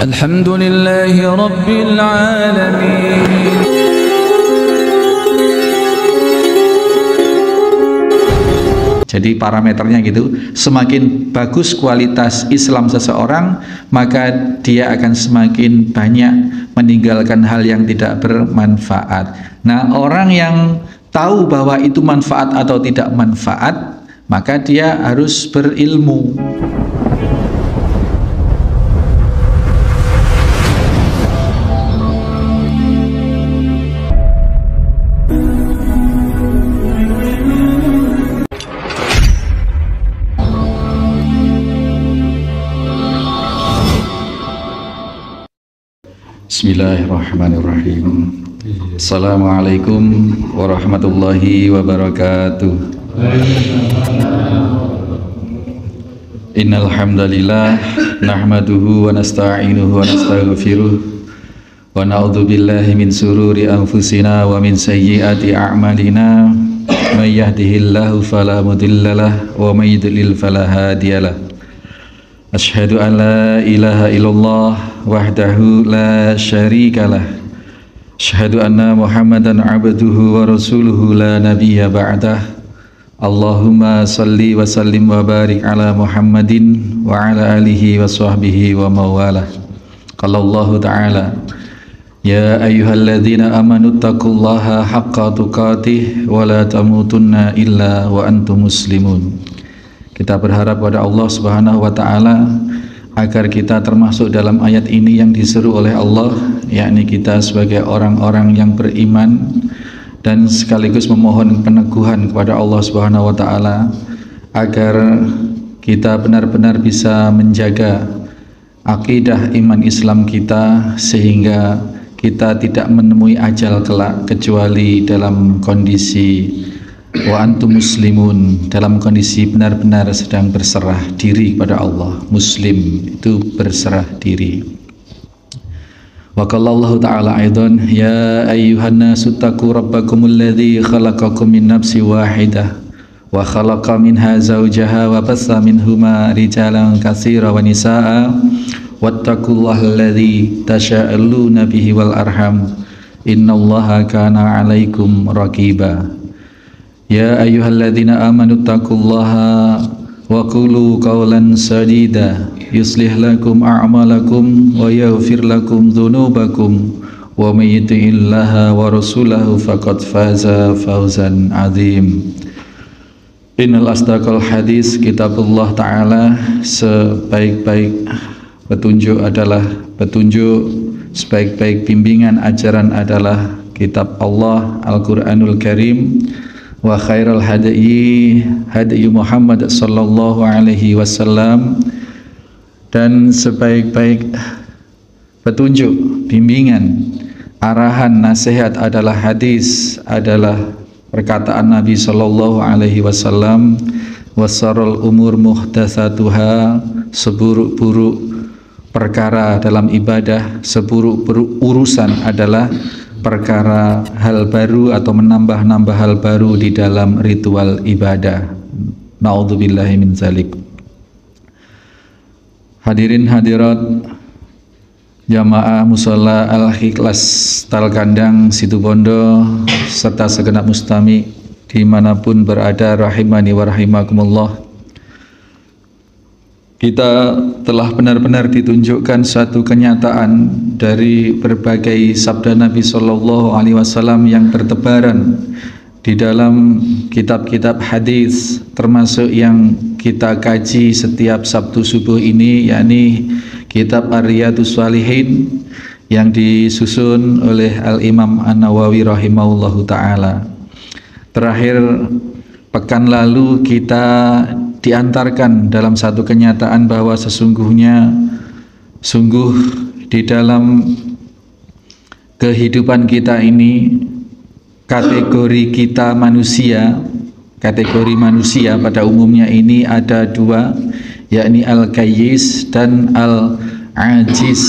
Alhamdulillahi Rabbil Alamin. Jadi parameternya gitu, semakin bagus kualitas Islam seseorang, maka dia akan semakin banyak meninggalkan hal yang tidak bermanfaat. Nah, orang yang tahu bahwa itu manfaat atau tidak manfaat, maka dia harus berilmu. Bismillahirrahmanirrahim. Assalamualaikum warahmatullahi wabarakatuh. Innal hamdalillah nahmaduhu wa nasta'inuhu wa nastaghfiruh wa na'udzu billahi min sururi anfusina wa min sayyiati a'malina may yahdihillahu fala mudhillalah wa may yudlil fala hadiyalah. Asyhadu an la ilaha illallah wahdahu la syarikalah. Asyhadu anna Muhammadan abduhu wa rasuluhu la nabiyya ba'dah. Allahumma salli wa sallim wa barik ala Muhammadin wa ala alihi wa sahbihi wa mawalah. Qala Allah Ta'ala, ya ayyuhalladzina amanu taqullaha haqqa tuqatih wa la tamutunna illa wa antum muslimun. Kita berharap pada Allah Subhanahu wa Ta'ala agar kita termasuk dalam ayat ini yang diseru oleh Allah, yakni kita sebagai orang-orang yang beriman, dan sekaligus memohon peneguhan kepada Allah Subhanahu wa Ta'ala agar kita benar-benar bisa menjaga akidah iman Islam kita sehingga kita tidak menemui ajal kelak kecuali dalam kondisi wa antum muslimun, dalam kondisi benar-benar sedang berserah diri kepada Allah. Muslim itu berserah diri. Wa qala Allah Ta'ala aidan, ya ayyuhan nasu taqu rabbakumul ladzi khalaqakum min nafsin wahidah wa khalaqa minha zawjaha wa bassa minhuma rijalan katsiran wa nisaa wattaqullaha alladzi tasaaluna bihi wal arham innallaha kana 'alaikum raqiba. Ya ayyuhalladzina amanu taqullaha wa qulu qawlan sadida yuslih lakum a'malakum wa yaghfir lakum dhunubakum wa may yuti'illaha wa rasulahu faqad faza fawzan 'adzim. Innal asdaqal hadis kitabullah ta'ala, sebaik-baik petunjuk adalah petunjuk, sebaik-baik bimbingan ajaran adalah kitab Allah Al-Qur'anul Karim. Wa khairal hadyi hadyu Muhammad sallallahu alaihi wasallam, dan sebaik-baik petunjuk, bimbingan, arahan, nasihat adalah hadis, adalah perkataan Nabi sallallahu alaihi wasallam. Wasarul umur muhdatsatuha, seburuk-buruk perkara dalam ibadah, seburuk-buruk urusan adalah perkara hal baru atau menambah-nambah hal baru di dalam ritual ibadah. Na'udzubillahi min zalik. Hadirin hadirat jamaah mushola Al-Ikhlas Talkandang Situbondo serta segenap mustami dimanapun berada, rahimani wa rahimakumullah. Kita telah benar-benar ditunjukkan satu kenyataan dari berbagai sabda Nabi Shallallahu Alaihi Wasallam yang bertebaran di dalam kitab-kitab hadis, termasuk yang kita kaji setiap Sabtu subuh ini, yakni kitab Ar-Riyadhus Shalihin yang disusun oleh Al-Imam An-Nawawi rahimahullahu ta'ala. Terakhir pekan lalu kita diantarkan dalam satu kenyataan bahwa sesungguhnya di dalam kehidupan kita ini, kategori kita manusia, kategori manusia pada umumnya ini ada dua, yakni al-kayyis dan al-ajiz.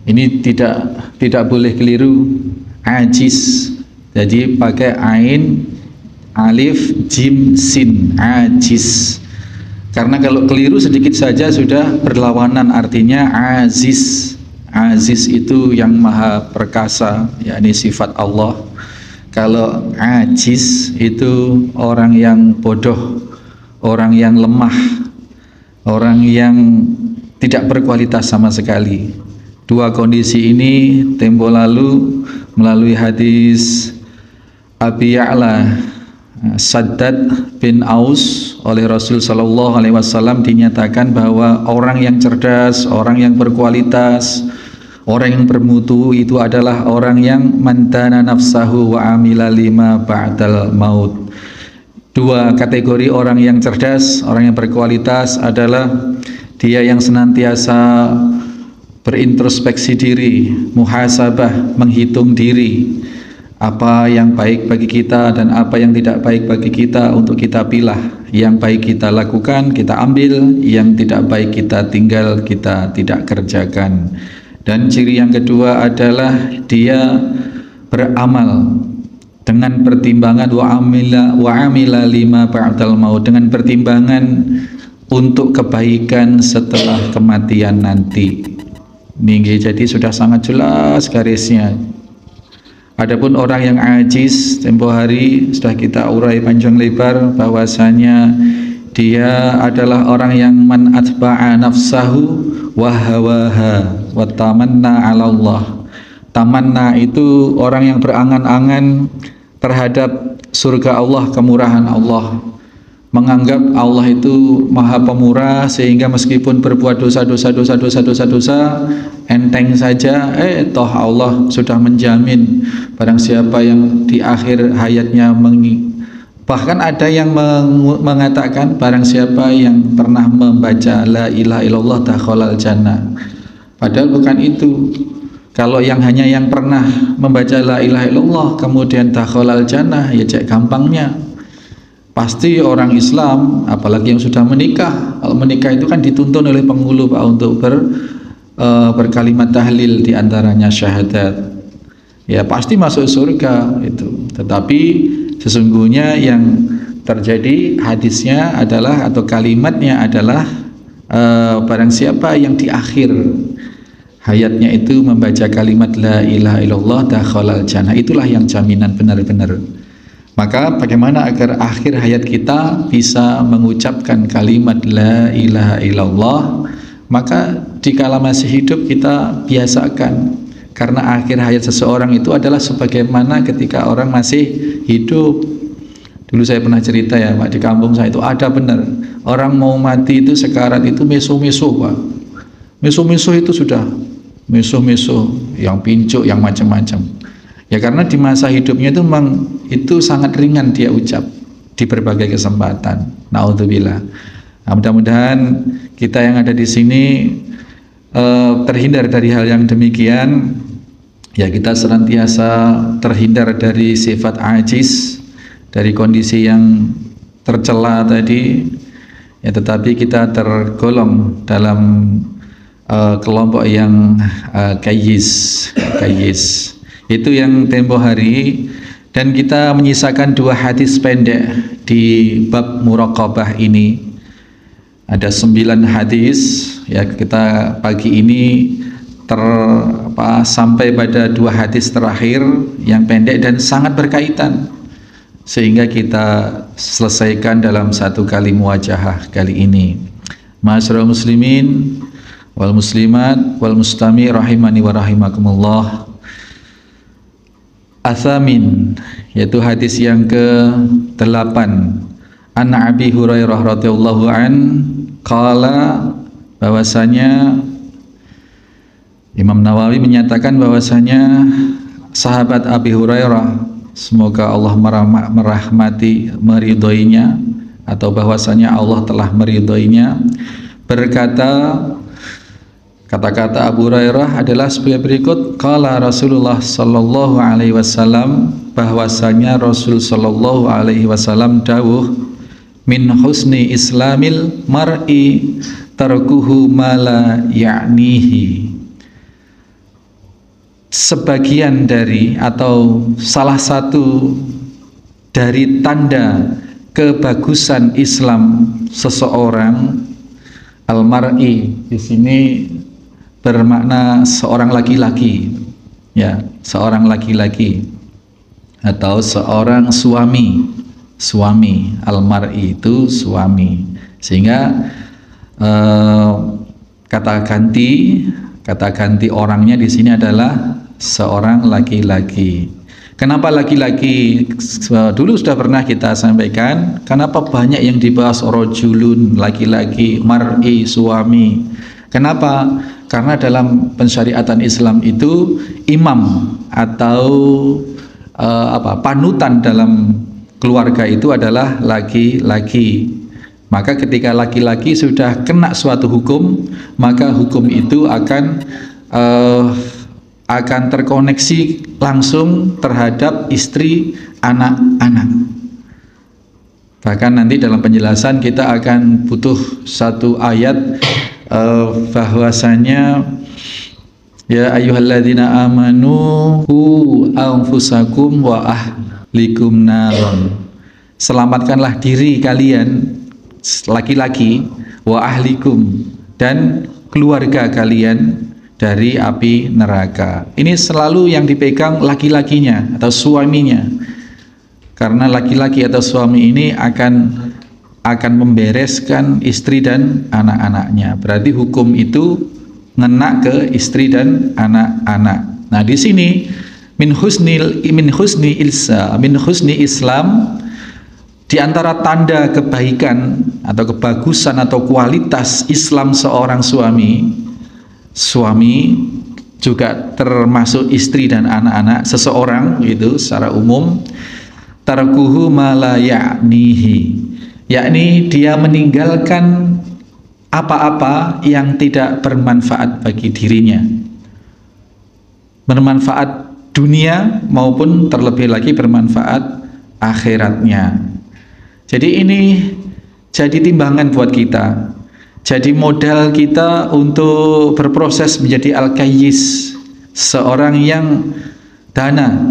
Ini tidak boleh keliru, ajiz. Jadi pakai ain, alif, jim, sin, ajiz. Karena kalau keliru sedikit saja sudah berlawanan, artinya aziz. Aziz itu yang maha perkasa, yakni sifat Allah. Kalau ajiz itu orang yang bodoh, orang yang lemah, orang yang tidak berkualitas sama sekali. Dua kondisi ini tempo lalu melalui hadis Abi Ya'la Saddad bin Aus oleh Rasul Sallallahu Alaihi Wasallam dinyatakan bahwa orang yang cerdas, orang yang berkualitas, orang yang bermutu itu adalah orang yang mantana nafsahu wa amila lima ba'dal maut. Dua kategori orang yang cerdas, orang yang berkualitas adalah dia yang senantiasa berintrospeksi diri, muhasabah, menghitung diri, apa yang baik bagi kita dan apa yang tidak baik bagi kita untuk kita pilah. Yang baik kita lakukan, kita ambil, yang tidak baik kita tinggal, kita tidak kerjakan. Dan ciri yang kedua adalah dia beramal dengan pertimbangan wa amila lima ba'dal maut, dengan pertimbangan untuk kebaikan setelah kematian nanti. Ini jadi sudah sangat jelas garisnya. Adapun orang yang ajiz, tempo hari sudah kita urai panjang lebar bahwasanya dia adalah orang yang man atba'a nafsahu wa hawaha wa tamanna 'ala Allah. Tamanna itu orang yang berangan-angan terhadap surga Allah, kemurahan Allah, menganggap Allah itu maha pemurah sehingga meskipun berbuat dosa enteng saja, toh Allah sudah menjamin barang siapa yang di akhir hayatnya bahkan ada yang mengatakan barang siapa yang pernah membaca la ilaha illallah dakhalal jannah. Padahal bukan itu. Kalau yang hanya yang pernah membaca la ilaha illallah kemudian dakhalal jannah, ya cek gampangnya. Pasti orang Islam, apalagi yang sudah menikah. Kalau menikah itu kan dituntun oleh penghulu Pak untuk berkalimat tahlil, diantaranya syahadat. Ya pasti masuk surga itu. Tetapi sesungguhnya yang terjadi hadisnya adalah atau kalimatnya adalah barang siapa yang di akhir hayatnya itu membaca kalimat la ilaha illallah dakhalal jannah, itulah yang jaminan benar-benar. Maka bagaimana agar akhir hayat kita bisa mengucapkan kalimat la ilaha illallah? Maka dikala masih hidup kita biasakan, karena akhir hayat seseorang itu adalah sebagaimana ketika orang masih hidup. Dulu saya pernah cerita ya Pak, di kampung saya itu ada benar orang mau mati itu sekarat itu meso-meso Pak. Meso-meso itu sudah meso-meso yang pincuk, yang macam-macam. Ya karena di masa hidupnya itu memang itu sangat ringan dia ucap di berbagai kesempatan. Naudzubillah. Nah, mudah-mudahan kita yang ada di sini terhindar dari hal yang demikian. Ya kita senantiasa terhindar dari sifat ajiz, dari kondisi yang tercela tadi. Ya tetapi kita tergolong dalam kelompok yang kayyis. Itu yang tempo hari. Dan kita menyisakan dua hadis pendek di bab muraqabah ini. Ada 9 hadis ya, kita pagi ini sampai pada 2 hadis terakhir yang pendek dan sangat berkaitan, sehingga kita selesaikan dalam satu kali muwajahah kali ini. Ma'asyiral muslimin wal muslimat wal mustami rahimani wa rahimakumullah. Atsamin, yaitu hadis yang ke-8. An Abi Hurairah radhiyallahu an qala, bahwasanya Imam Nawawi menyatakan bahwasanya sahabat Abi Hurairah, semoga Allah merahmati, meridhoinya, atau bahwasanya Allah telah meridhoinya, berkata, kata-kata Abu Hurairah adalah sebagai berikut. Qala Rasulullah sallallahu alaihi wasallam, bahwasanya Rasul sallallahu alaihi wasallam dawuh, min husni islamil mar'i tarkuhu ma la ya'nihi. Sebagian dari atau salah satu dari tanda kebagusan Islam seseorang, al-mar'i di sini bermakna seorang laki-laki, ya, seorang laki-laki atau seorang suami. Suami, al-mar'i itu suami. Sehingga kata ganti orangnya di sini adalah seorang laki-laki. Kenapa laki-laki? Dulu sudah pernah kita sampaikan, kenapa banyak yang dibahas rojulun, laki-laki, mar'i, suami. Kenapa? Karena dalam pensyariatan Islam itu imam atau panutan dalam keluarga itu adalah laki-laki. Maka ketika laki-laki sudah kena suatu hukum, maka hukum itu akan terkoneksi langsung terhadap istri, anak-anak. Bahkan nanti dalam penjelasan kita akan butuh satu ayat bahwasanya ya ayyuhalladzina amanu qu anfusakum wa ahlikum naron. Selamatkanlah diri kalian laki-laki wa ahlikum dan keluarga kalian dari api neraka. Ini selalu yang dipegang laki-lakinya atau suaminya. Karena laki-laki atau suami ini akan membereskan istri dan anak-anaknya. Berarti hukum itu ngena ke istri dan anak-anak. Nah, di sini min husni Islam, di antara tanda kebaikan atau kebagusan atau kualitas Islam seorang suami juga termasuk istri dan anak-anak seseorang itu secara umum, tarkuhu ma la ya'nihi, yakni dia meninggalkan apa-apa yang tidak bermanfaat bagi dirinya, bermanfaat dunia maupun terlebih lagi bermanfaat akhiratnya. Jadi ini jadi timbangan buat kita, jadi modal kita untuk berproses menjadi al-kayyis, seorang yang dana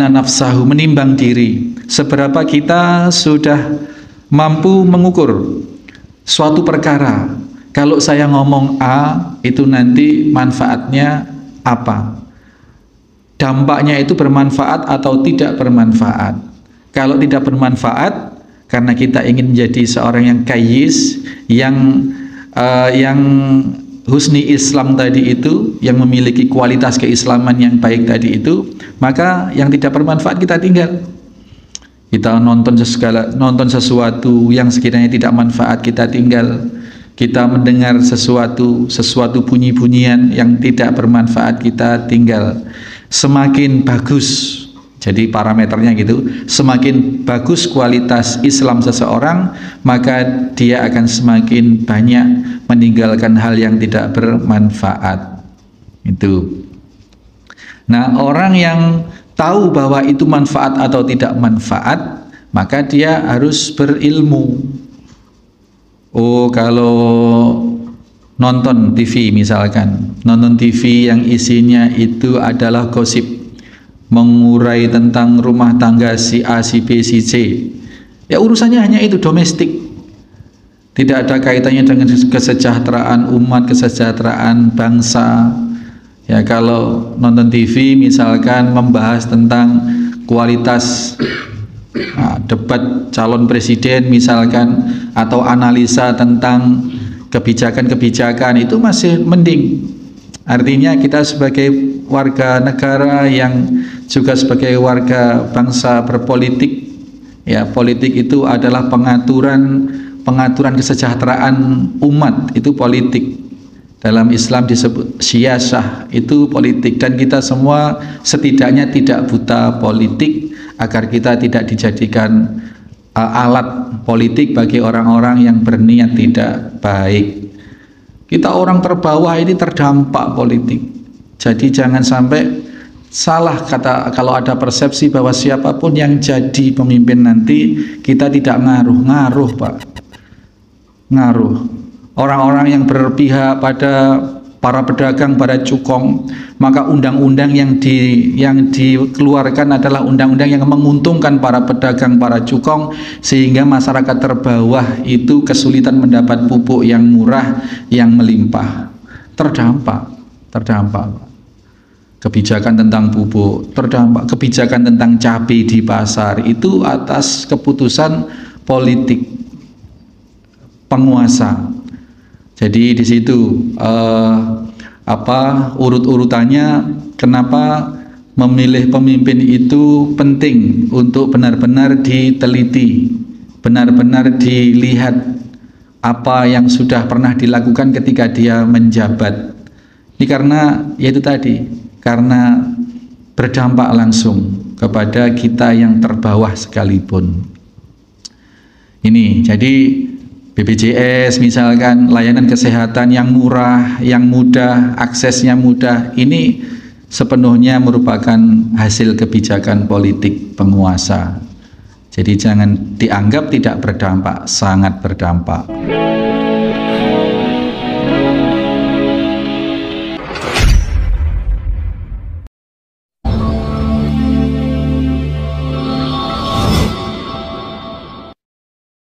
nafsahu, menimbang diri, seberapa kita sudah mampu mengukur suatu perkara. Kalau saya ngomong A, itu nanti manfaatnya apa? Dampaknya itu bermanfaat atau tidak bermanfaat? Kalau tidak bermanfaat, karena kita ingin menjadi seorang yang kayyis, yang husni Islam tadi itu, yang memiliki kualitas keislaman yang baik tadi itu, maka yang tidak bermanfaat kita tinggal. Kita nonton sesuatu yang sekiranya tidak manfaat, kita tinggal. Kita mendengar sesuatu bunyi-bunyian yang tidak bermanfaat, kita tinggal. Semakin bagus, jadi parameternya gitu, semakin bagus kualitas Islam seseorang, maka dia akan semakin banyak meninggalkan hal yang tidak bermanfaat. Itu. Nah, orang yang tahu bahwa itu manfaat atau tidak manfaat, maka dia harus berilmu. Oh, kalau nonton TV misalkan, nonton TV yang isinya itu adalah gosip, mengurai tentang rumah tangga si A, si B, si C, ya urusannya hanya itu, domestik, tidak ada kaitannya dengan kesejahteraan umat, kesejahteraan bangsa. Ya, kalau nonton TV misalkan membahas tentang kualitas debat calon presiden misalkan, atau analisa tentang kebijakan-kebijakan, itu masih mending. Artinya kita sebagai warga negara yang juga sebagai warga bangsa berpolitik, ya, politik itu adalah pengaturan kesejahteraan umat, itu politik. Dalam Islam disebut siyasah, itu politik, dan kita semua setidaknya tidak buta politik agar kita tidak dijadikan alat politik bagi orang-orang yang berniat tidak baik. Kita orang terbawah ini terdampak politik. Jadi jangan sampai salah kata, kalau ada persepsi bahwa siapapun yang jadi pemimpin nanti kita tidak ngaruh, Pak. Ngaruh. Orang-orang yang berpihak pada para pedagang, para cukong, maka undang-undang yang dikeluarkan adalah undang-undang yang menguntungkan para pedagang, para cukong, sehingga masyarakat terbawah itu kesulitan mendapat pupuk yang murah, yang melimpah, terdampak. terdampak. Kebijakan tentang pupuk terdampak, kebijakan tentang cabai di pasar itu atas keputusan politik penguasa. Jadi di situ urut-urutannya kenapa memilih pemimpin itu penting untuk benar-benar diteliti, benar-benar dilihat apa yang sudah pernah dilakukan ketika dia menjabat. Ini karena yaitu tadi, karena berdampak langsung kepada kita yang terbawah sekalipun. Ini jadi BPJS misalkan, layanan kesehatan yang murah, yang mudah, aksesnya mudah, ini sepenuhnya merupakan hasil kebijakan politik penguasa. Jadi jangan dianggap tidak berdampak, sangat berdampak.